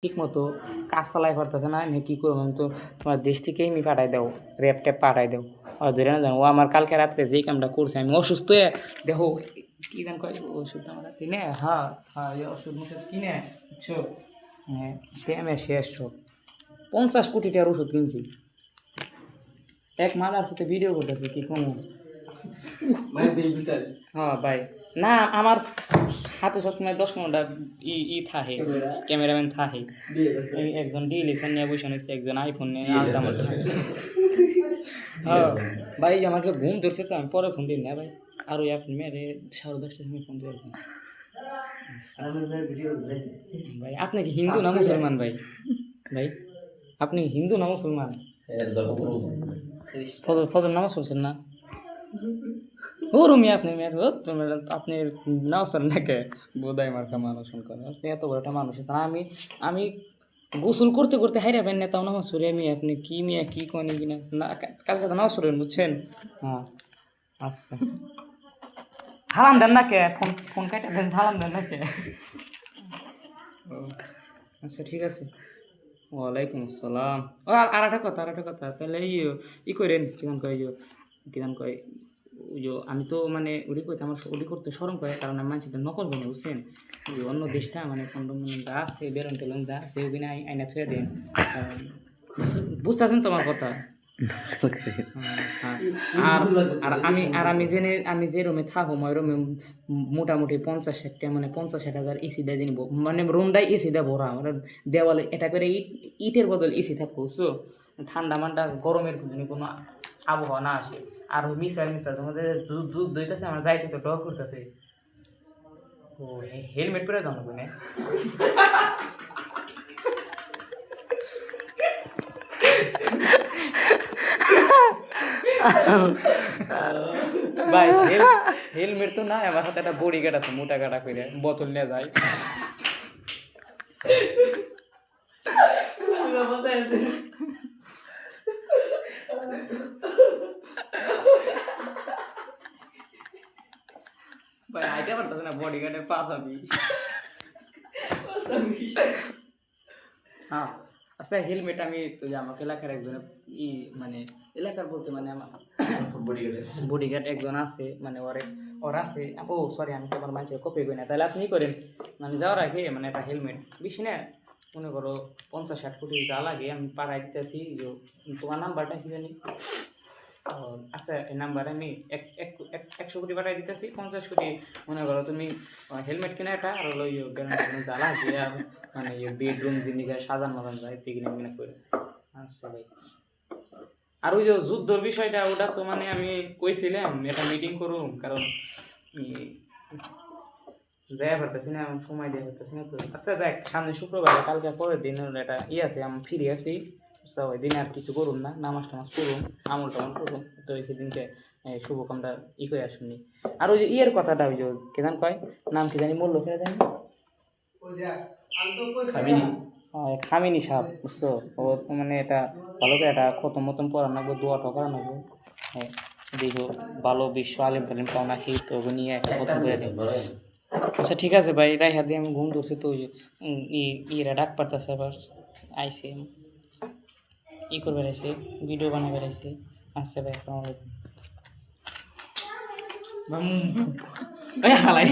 ঠিক মতো কাজ চালাই পারতেছে না নে কি করবো আমি তো তোমার দেশ থেকেই আমি পাঠাই দাও র্যাপ ট্যাপ পাঠাই দাও আর ধরে না জানো ও আমার কালকে রাত্রে যেই কামটা করছে আমি অসুস্থ হয়ে দেখো কি গান কয় ওষুধ আমার হাতে নে হ্যাঁ হ্যাঁ এই ওষুধ মুষুধ কিনে বুঝছো হ্যাঁ ড্যামে শেষ সব 50 কোটি টাকার ওষুধ কিনছি এক মাদার সাথে ভিডিও করতেছে কি কম হ্যাঁ ভাই না আমার হাতে সবসময় 10-15টা থাকে ক্যামেরাম্যান থাকে একজন ডিএলএসআর নিয়ে বসে নিয়েছে একজন আইফোন নিয়ে হ্যাঁ ভাই আমাকে ঘুম ধরছে তো আমি পরে ফোন দিই না ভাই আরও আপনি মেরে 10:30টার সময় ফোন দিয়ে ভাই আপনি কি হিন্দু না মুসলমান ভাই ভাই আপনি হিন্দু না মুসলমান ফজর নামাজ পড়ছেন না ও রুমি আপনি আপনি নাও স্যার নাকি বোধাই মার্কা মানুষ আপনি এত বড় একটা মানুষ আছেন আমি গোসল করতে করতে হাইরা পেন না তাও নামাজ পড়ি আমি আপনি কি মিয়া কি কনি কিনা না কালকে তো নামাজ পড়বেন বুঝছেন হ্যাঁ আচ্ছা হারাম দেন না কে ফোন ফোন কাটা দেন হারাম দেন না কে আচ্ছা ঠিক আছে ওয়ালাইকুম আসসালাম ও আর একটা কথা তাহলে ই করেন কিরান কয় ওই আমি তো মানে ওটি করতে আমার ওটি করতে সরম করে কারণ আমি মানুষটা নকল করি বুঝছেন ওই অন্য দেশটা মানে কন্ডম যা আছে বেরন টেলন যা আছে ওখানে আইনা ছুঁয়ে দেন বুঝতে পারছেন তোমার কথা আর আমি যে রুমে থাকবো ওই রুমে মোটামুটি 50-60 মানে 50-60 হাজার এসি দেয় জানিব মানে রুমটাই এসি দেয় ভরা মানে দেওয়ালে এটা করে ইটের বদল এসি থাকবো বুঝছো ঠান্ডা মান্ডা গরমের কোনো আবহাওয়া না আসে আর মিসাইল তোমাদের যুদ্ধ হইতেছে আমার যাইতে তো ডর করতেছে ও হেলমেট পরে যাও না ভাই হেলমেট তো না আমার হাতে একটা বড়ি গাট আছে মোটা গাটা করে বোতল নিয়ে যায় ভাই আইতে পারতেছে না বডি গার্ডের পাশাবি হ্যাঁ আচ্ছা হেলমেট আমি তো যে আমাকে এলাকার একজন মানে এলাকার বলতে মানে আমার বডিগার্ড একজন আছে মানে ওর আছে ও সরি আমি তো আমার মানুষের কপি করি না তাহলে আপনি করেন আমি যাওয়ার আগে মানে একটা হেলমেট বেশি না মনে করো 50-60 কোটি যা লাগে আমি পাঠাই দিতেছি যে তোমার নাম্বারটা কি জানি আচ্ছা এই নাম্বারে আমি 100 কোটি পাঠাই দিতেছি 50 কোটি মনে করো তুমি হেলমেট কিনে একটা আর হলো গ্যারান্টি যা লাগে আর মানে বেডরুম জিনিস সাজান মাজান যায় কিনে করে আচ্ছা ভাই আর ওই যে যুদ্ধর বিষয়টা ওটা তো মানে আমি কইছিলাম এটা মিটিং করুম কারণ যাই পারতেছি না সময় দিয়ে পারতেছি না তো আচ্ছা দেখ সামনে শুক্রবার কালকে পরের দিন এটা আছে আমি ফ্রি আছি আচ্ছা ওই দিন আর কিছু করুন না নামাজ টামাজ করুন আমল টামল করুন তো সেদিনকে শুভকামটা করে আসুননি আর ওই যে কথাটা ওই যে কেদান কয় নাম কি জানি মূল্য খেয়ে জানি খামিনি সাপ বুঝছো ও মানে এটা ভালো করে এটা খতম মতন পড়ানো লাগবো দোয়াটা করানো লাগবো হ্যাঁ দেখো ভালো বিশ্ব আলিম টালিম পাও নাকি তো নিয়ে একটা খতম করে দেবো আচ্ছা ঠিক আছে ভাই এটাই হাত দিয়ে আমি ঘুম ধরছি তো ইরা ডাক পারতেছে আবার আইসে করে বেড়াইছে ভিডিও বানিয়ে বেড়াইছে আচ্ছা ভাই আসসালামু আলাইকুম হালাই